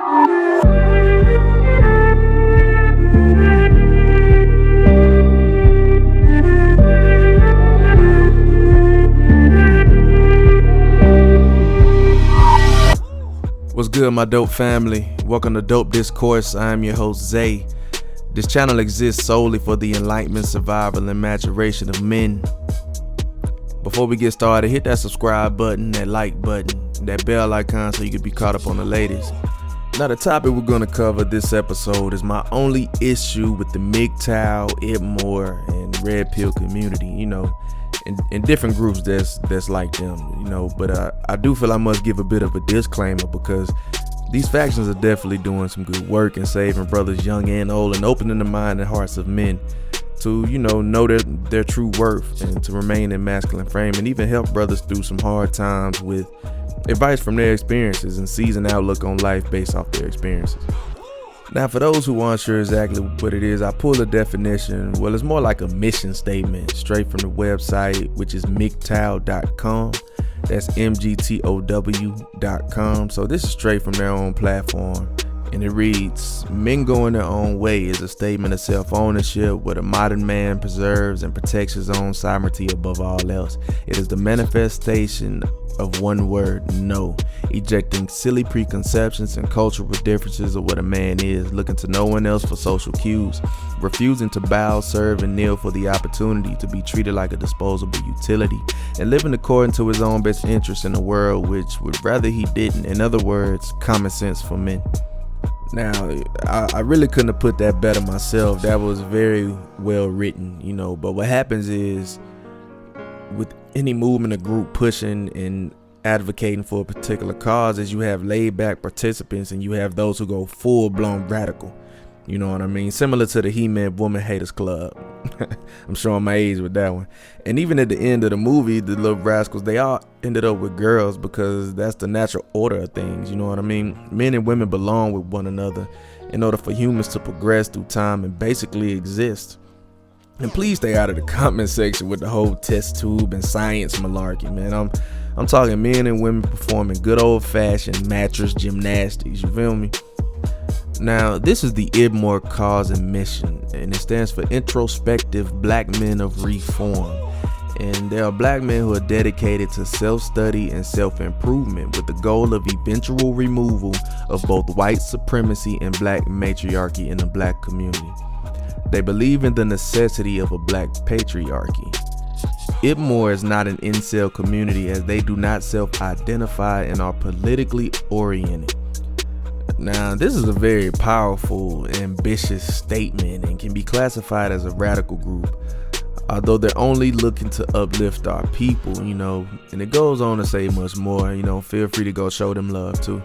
What's good, my dope family? Welcome to Dope Discourse. I am your host, Zay. This channel exists solely for the enlightenment, survival, and maturation of men. Before we get started, hit that subscribe button, that like button, that bell icon so you can be caught up on the latest. Now, the topic we're going to cover this episode is my only issue with the MGTOW, Itmore, and Red Pill community, in different groups that's like them, but I do feel I must give a bit of a disclaimer because these factions are definitely doing some good work in saving brothers young and old and opening the mind and hearts of men to, know their true worth and to remain in masculine frame and even help brothers through some hard times with advice from their experiences and seasoned outlook on life based off their experiences. Now, for those who aren't sure exactly what it is, I pulled a definition. Well, it's more like a mission statement straight from the website, which is mgtow.com. That's mgtow.com. So this is straight from their own platform. And it reads, men going their own way is a statement of self-ownership where the modern man preserves and protects his own sovereignty above all else. It is the manifestation of one word, no, ejecting silly preconceptions and cultural differences of what a man is, looking to no one else for social cues, refusing to bow, serve, and kneel for the opportunity to be treated like a disposable utility, and living according to his own best interest in a world which would rather he didn't. In other words, common sense for men. Now, I really couldn't have put that better myself. That was very well written, but what happens is with any movement or group pushing and advocating for a particular cause is you have laid back participants and you have those who go full blown radical. You know what I mean? Similar to the He-Man Woman Haters Club. I'm showing my age with that one. And even at the end of the movie, the little rascals, they all ended up with girls because that's the natural order of things. You know what I mean? Men and women belong with one another in order for humans to progress through time and basically exist. And please stay out of the comment section with the whole test tube and science malarkey, man. I'm talking men and women performing good old-fashioned mattress gymnastics, you feel me? Now, this is the Itmore cause and mission, and it stands for Introspective Black Men of Reform. And there are black men who are dedicated to self-study and self-improvement with the goal of eventual removal of both white supremacy and black matriarchy in the black community. They believe in the necessity of a black patriarchy. Itmore is not an incel community as they do not self-identify and are politically oriented. Now, this is a very powerful, ambitious statement and can be classified as a radical group, although they're only looking to uplift our people, and it goes on to say much more, feel free to go show them love too.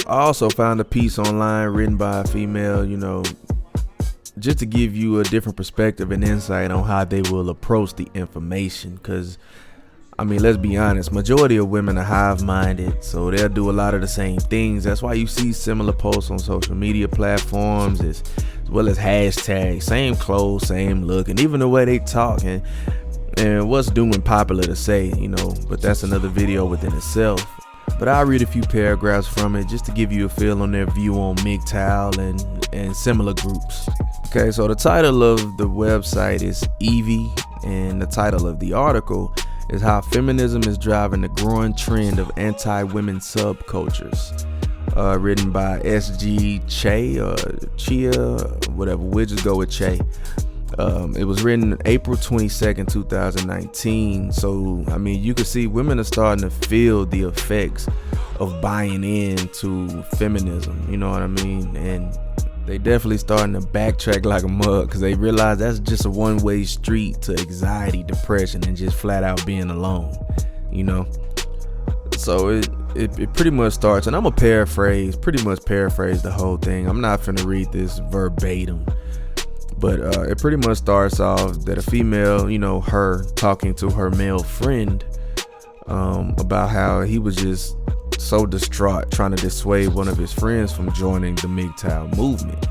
I also found a piece online written by a female, just to give you a different perspective and insight on how they will approach the information. Because, let's be honest, majority of women are hive-minded, so they'll do a lot of the same things. That's why you see similar posts on social media platforms as well as hashtags, same clothes, same look, and even the way they talk and what's doing popular to say, but that's another video within itself. But I'll read a few paragraphs from it just to give you a feel on their view on MGTOW and similar groups. Okay, so the title of the website is Evie, and the title of the article is How Feminism is Driving the Growing Trend of Anti-Women Subcultures. Written by S.G. Che, or Chia, whatever, we'll just go with Che. It was written April 22nd, 2019. So, you can see women are starting to feel the effects of buying into feminism, you know what I mean? And they definitely starting to backtrack like a mug because they realize that's just a one-way street to anxiety, depression, and just flat out being alone, So it pretty much starts, and I'm gonna pretty much paraphrase the whole thing. I'm not finna read this verbatim. But it pretty much starts off that a female, her talking to her male friend about how he was just so distraught trying to dissuade one of his friends from joining the MGTOW movement.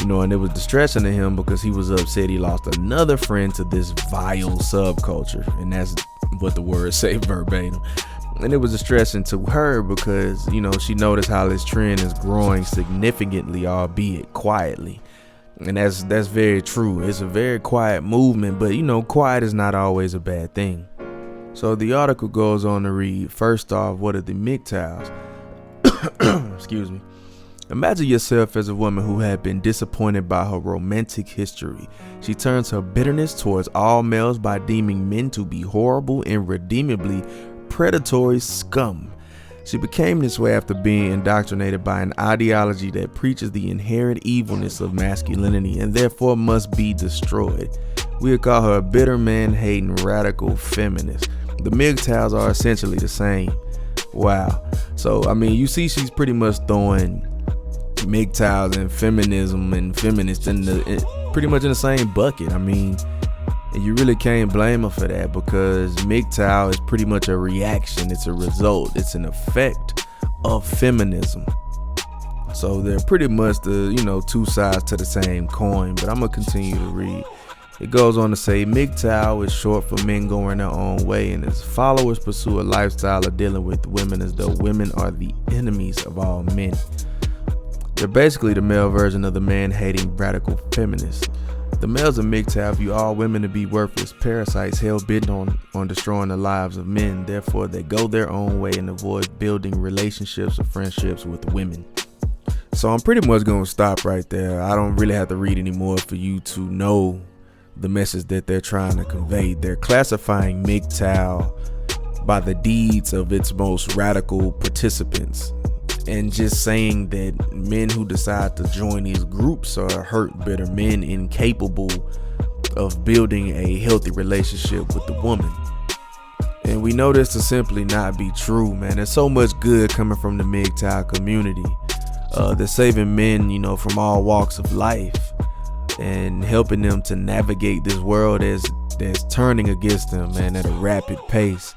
And it was distressing to him because he was upset he lost another friend to this vile subculture. And that's what the words say verbatim. And it was distressing to her because, she noticed how this trend is growing significantly, albeit quietly. And that's very true. It's a very quiet movement, but quiet is not always a bad thing. So the article goes on to read, first off, what are the MGTOWs? Excuse me. Imagine yourself as a woman who had been disappointed by her romantic history. She turns her bitterness towards all males by deeming men to be horrible and irredeemably predatory scum. She became this way after being indoctrinated by an ideology that preaches the inherent evilness of masculinity and therefore must be destroyed. We would call her a bitter man-hating radical feminist. The MGTOWs are essentially the same. Wow. So, you see she's pretty much throwing MGTOWs and feminism and feminists pretty much in the same bucket. And you really can't blame her for that because MGTOW is pretty much a reaction. It's a result. It's an effect of feminism. So they're pretty much the, two sides to the same coin. But I'm going to continue to read. It goes on to say, MGTOW is short for men going their own way, and its followers pursue a lifestyle of dealing with women as though women are the enemies of all men. They're basically the male version of the man-hating radical feminists. The males of MGTOW view all women to be worthless parasites hell-bent on destroying the lives of men. Therefore, they go their own way and avoid building relationships or friendships with women. So I'm pretty much going to stop right there. I don't really have to read anymore for you to know the message that they're trying to convey. They're classifying MGTOW by the deeds of its most radical participants and just saying that men who decide to join these groups are hurt, bitter men incapable of building a healthy relationship with the woman. And we know this to simply not be true, man. There's so much good coming from the MGTOW community. They're saving men, from all walks of life and helping them to navigate this world that's turning against them, man, at a rapid pace.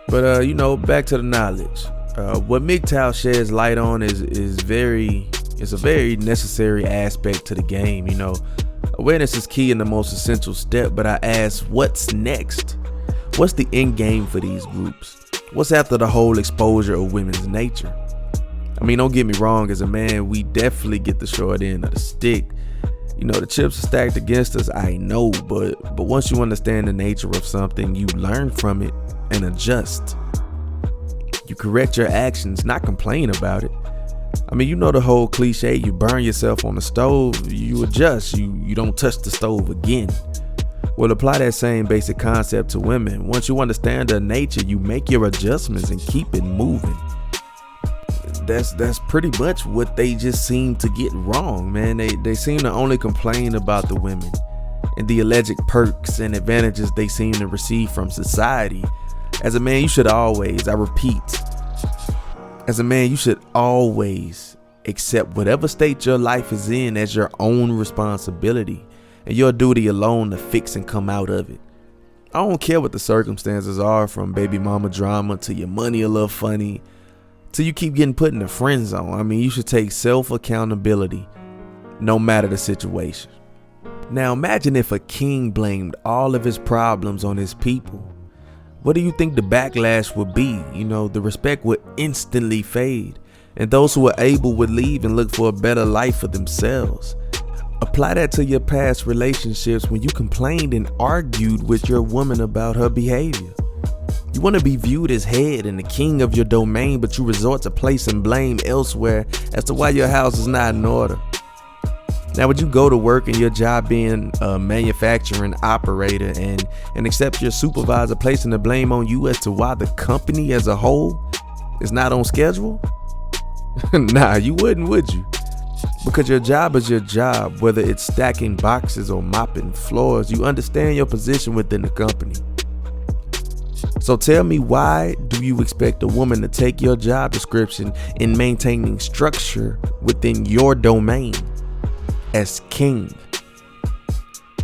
But back to the knowledge. What MGTOW sheds light on is a very necessary aspect to the game. Awareness is key and the most essential step, but I ask, what's next? What's the end game for these groups? What's after the whole exposure of women's nature? Don't get me wrong, as a man, we definitely get the short end of the stick. The chips are stacked against us, I know, but once you understand the nature of something, you learn from it and adjust. You correct your actions, not complain about it. The whole cliche, you burn yourself on the stove, you adjust, you don't touch the stove again. Well, apply that same basic concept to women. Once you understand their nature, you make your adjustments and keep it moving. That's pretty much what they just seem to get wrong, man. They seem to only complain about the women and the alleged perks and advantages they seem to receive from society. As a man, you should always, I repeat, as a man, you should always accept whatever state your life is in as your own responsibility and your duty alone to fix and come out of it. I don't care what the circumstances are, from baby mama drama to your money a little funny, till you keep getting put in the friend zone. You should take self-accountability no matter the situation. Now imagine if a king blamed all of his problems on his people. What do you think the backlash would be? The respect would instantly fade, and those who are able would leave and look for a better life for themselves. Apply that to your past relationships when you complained and argued with your woman about her behavior. You want to be viewed as head and the king of your domain, but you resort to placing blame elsewhere as to why your house is not in order. Now, would you go to work and your job being a manufacturing operator and accept your supervisor placing the blame on you as to why the company as a whole is not on schedule? Nah, you wouldn't, would you? Because your job is your job, whether it's stacking boxes or mopping floors. You understand your position within the company. So tell me, why do you expect a woman to take your job description in maintaining structure within your domain as king?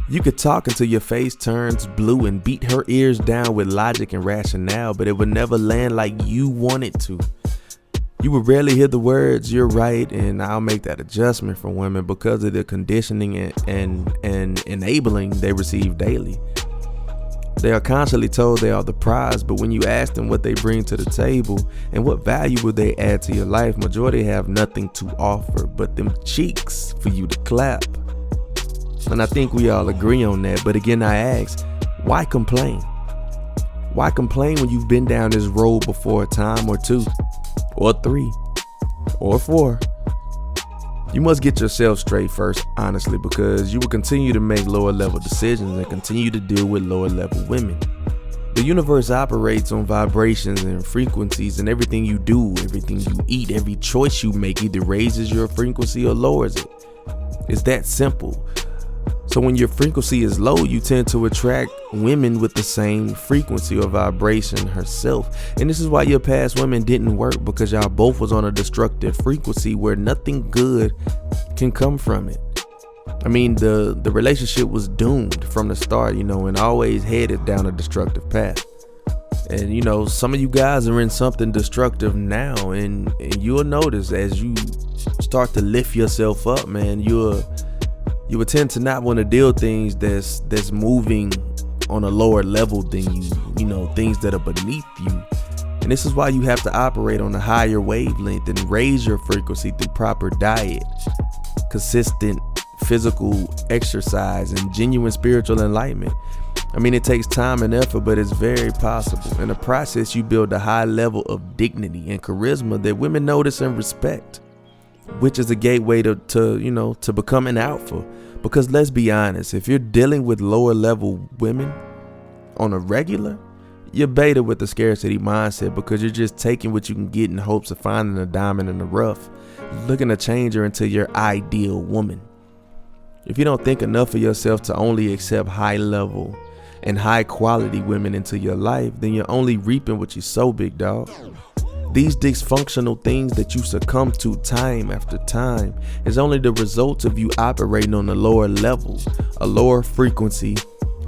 You could talk until your face turns blue and beat her ears down with logic and rationale, but it would never land like you want it to. You would rarely hear the words, "You're right, and I'll make that adjustment," from women because of the conditioning and enabling they receive daily. They are constantly told they are the prize, but when you ask them what they bring to the table and what value would they add to your life, majority have nothing to offer but them cheeks for you to clap. And I think we all agree on that. But again, I ask, why complain? Why complain when you've been down this road before a time or two, or three, or four? You must get yourself straight first, honestly, because you will continue to make lower level decisions and continue to deal with lower level women. The universe operates on vibrations and frequencies, and everything you do, everything you eat, every choice you make either raises your frequency or lowers it. It's that simple. So when your frequency is low, you tend to attract women with the same frequency or vibration herself. And this is why your past women didn't work, because y'all both was on a destructive frequency where nothing good can come from it. I mean, the relationship was doomed from the start, and always headed down a destructive path. And some of you guys are in something destructive now, and you'll notice as you start to lift yourself up, man, you would tend to not want to deal things that's moving on a lower level than you, things that are beneath you. And this is why you have to operate on a higher wavelength and raise your frequency through proper diet, consistent physical exercise, and genuine spiritual enlightenment. I mean, it takes time and effort, but it's very possible. In the process, you build a high level of dignity and charisma that women notice and respect, which is a gateway to become an alpha. Because let's be honest, if you're dealing with lower level women on a regular, you're beta with the scarcity mindset, because you're just taking what you can get in hopes of finding a diamond in the rough, looking to change her into your ideal woman. If you don't think enough of yourself to only accept high level and high quality women into your life, then you're only reaping what you sow, big dog. These dysfunctional things that you succumb to time after time is only the result of you operating on a lower level, a lower frequency,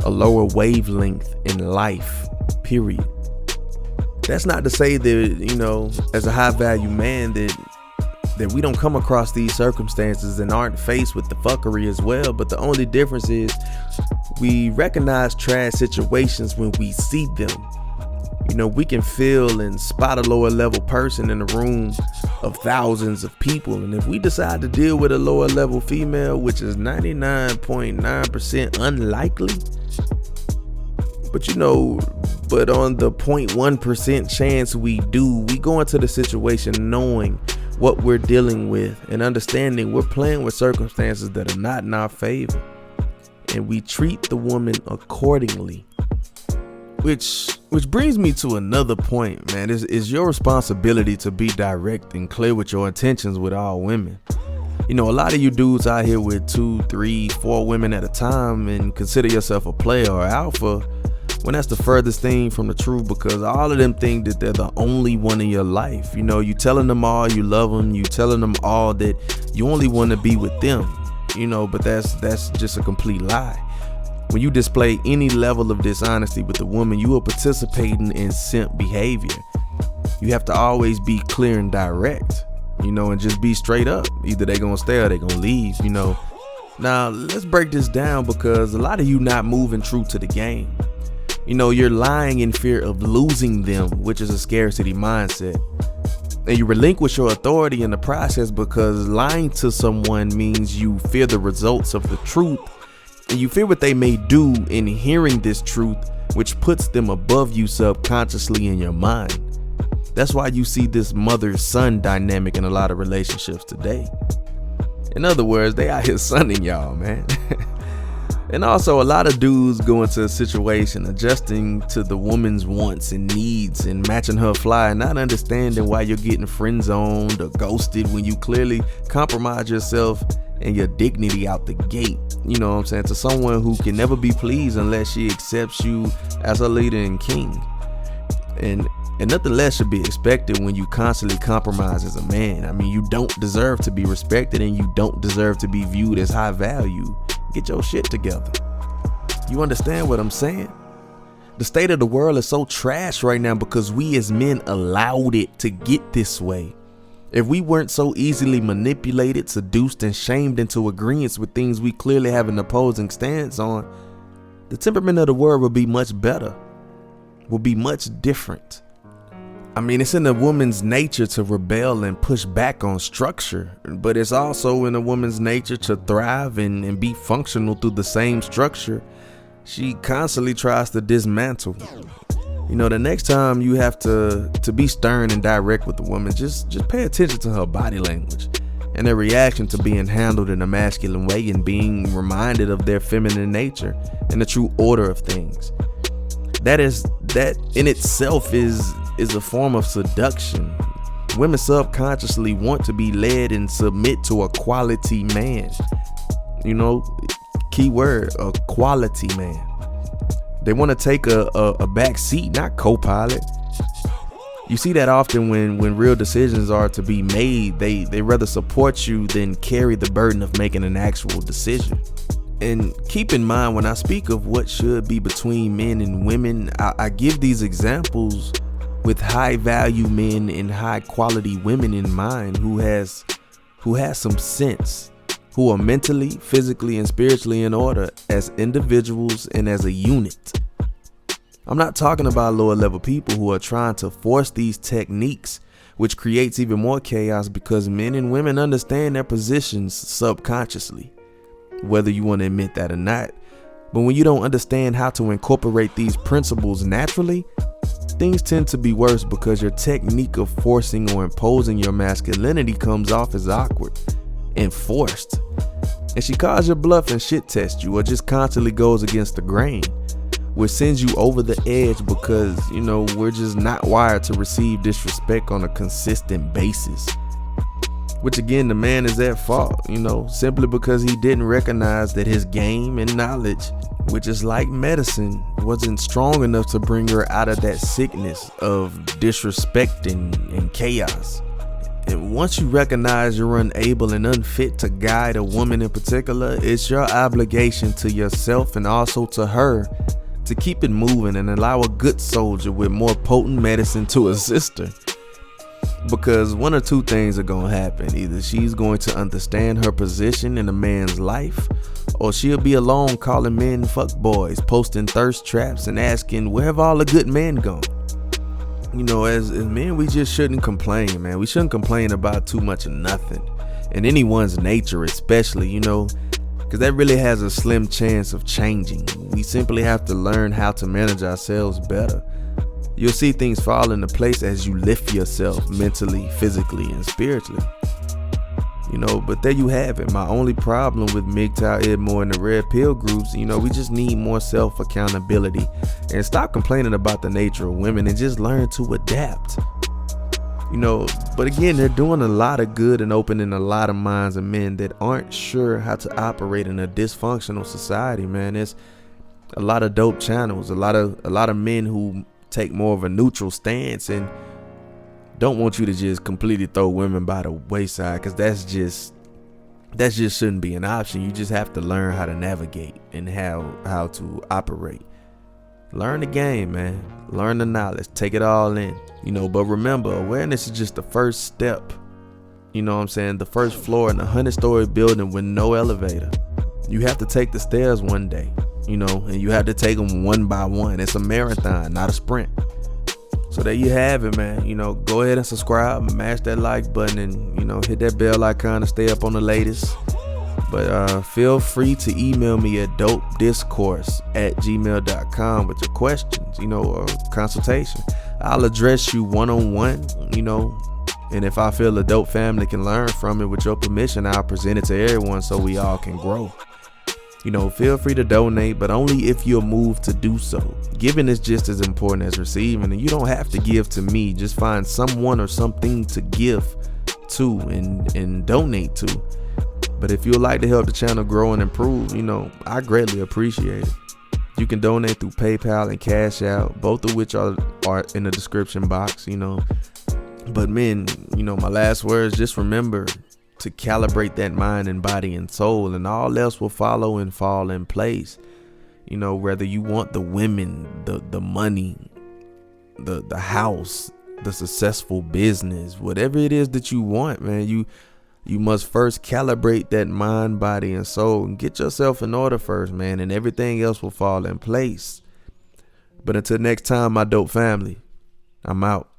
a lower wavelength in life, period. That's not to say that, as a high value man, that we don't come across these circumstances and aren't faced with the fuckery as well. But the only difference is we recognize trash situations when we see them. We can feel and spot a lower level person in a room of thousands of people. And if we decide to deal with a lower level female, which is 99.9% unlikely, but on the 0.1% chance we do, we go into the situation knowing what we're dealing with and understanding we're playing with circumstances that are not in our favor. And we treat the woman accordingly. Which brings me to another point, man. It's your responsibility to be direct and clear with your intentions with all women. A lot of you dudes out here with 2, 3, 4 women at a time and consider yourself a player or alpha, when that's the furthest thing from the truth, because all of them think that they're the only one in your life. You telling them all you love them, you telling them all that you only want to be with them, but that's just a complete lie. When you display any level of dishonesty with a woman, you are participating in simp behavior. You have to always be clear and direct, and just be straight up. Either they gonna stay or they gonna leave, Now, let's break this down, because a lot of you not moving true to the game. You're lying in fear of losing them, which is a scarcity mindset. And you relinquish your authority in the process, because lying to someone means you fear the results of the truth. And you fear what they may do in hearing this truth, which puts them above you subconsciously in your mind. That's why you see this mother-son dynamic in a lot of relationships today. In other words, they out here sunning y'all, man. And also, a lot of dudes go into a situation adjusting to the woman's wants and needs and matching her fly, and not understanding why you're getting friend-zoned or ghosted when you clearly compromise yourself and your dignity out the gate. To someone who can never be pleased unless she accepts you as a leader and king. And nothing less should be expected when you constantly compromise as a man. I mean, you don't deserve to be respected, and you don't deserve to be viewed as high value. Get your shit together. You understand what I'm saying? The state of the world is so trash right now because we as men allowed it to get this way. If we weren't so easily manipulated, seduced, and shamed into agreeance with things we clearly have an opposing stance on, the temperament of the world will be much better, will be much different. I mean, it's in a woman's nature to rebel and push back on structure, but it's also in a woman's nature to thrive and be functional through the same structure she constantly tries to dismantle. The next time you have to be stern and direct with a woman, just pay attention to her body language and their reaction to being handled in a masculine way and being reminded of their feminine nature and the true order of things. That in itself is a form of seduction. Women subconsciously want to be led and submit to a quality man. Key word, a quality man. They want to take a back seat, not co-pilot. You see that often when real decisions are to be made, they rather support you than carry the burden of making an actual decision. And keep in mind, when I speak of what should be between men and women, I give these examples with high value men and high quality women in mind who has some sense, who are mentally, physically, and spiritually in order as individuals and as a unit. I'm not talking about lower level people who are trying to force these techniques, which creates even more chaos because men and women understand their positions subconsciously, whether you want to admit that or not. But when you don't understand how to incorporate these principles naturally, things tend to be worse because your technique of forcing or imposing your masculinity comes off as awkward and forced. And she calls your bluff and shit test you or just constantly goes against the grain, which sends you over the edge because, we're just not wired to receive disrespect on a consistent basis. Which again, the man is at fault, simply because he didn't recognize that his game and knowledge, which is like medicine, wasn't strong enough to bring her out of that sickness of disrespect and chaos. And once you recognize you're unable and unfit to guide a woman in particular, it's your obligation to yourself and also to her to keep it moving and allow a good soldier with more potent medicine to assist her. Because one or two things are going to happen. Either she's going to understand her position in a man's life, or she'll be alone calling men fuckboys, posting thirst traps and asking, where have all the good men gone? As men, we just shouldn't complain, man. We shouldn't complain about too much of nothing. In anyone's nature especially, because that really has a slim chance of changing. We simply have to learn how to manage ourselves better. You'll see things fall into place as you lift yourself mentally, physically, and spiritually. But there you have it. My only problem with MGTOW, Edmore, and the Red Pill groups, we just need more self-accountability and stop complaining about the nature of women and just learn to adapt. But again, they're doing a lot of good and opening a lot of minds of men that aren't sure how to operate in a dysfunctional society, man. There's a lot of dope channels, a lot of men who take more of a neutral stance and don't want you to just completely throw women by the wayside, because that just shouldn't be an option. You just have to learn how to navigate and how to operate. Learn the game, man. Learn the knowledge. Take it all in. But remember, awareness is just the first step. The first floor in a 100-story building with no elevator. You have to take the stairs one day, and you have to take them one by one. It's a marathon, not a sprint. So there you have it, man. Go ahead and subscribe, mash that like button, and hit that bell icon to stay up on the latest. But feel free to email me at dopediscourse@gmail.com with your questions, or consultation. I'll address you one-on-one, and if I feel a dope family can learn from it with your permission, I'll present it to everyone so we all can grow. Feel free to donate, but only if you're moved to do so. Giving is just as important as receiving, and you don't have to give to me. Just find someone or something to give to and donate to. But if you'd like to help the channel grow and improve, I greatly appreciate it. You can donate through PayPal and Cash Out, both of which are in the description box, But men, my last words, just remember to calibrate that mind and body and soul, and all else will follow and fall in place. Whether you want the women, the money, the house, the successful business, whatever it is that you want, man, you You must first calibrate that mind, body, and soul and get yourself in order first, man, and everything else will fall in place. But until next time, my dope family, I'm out.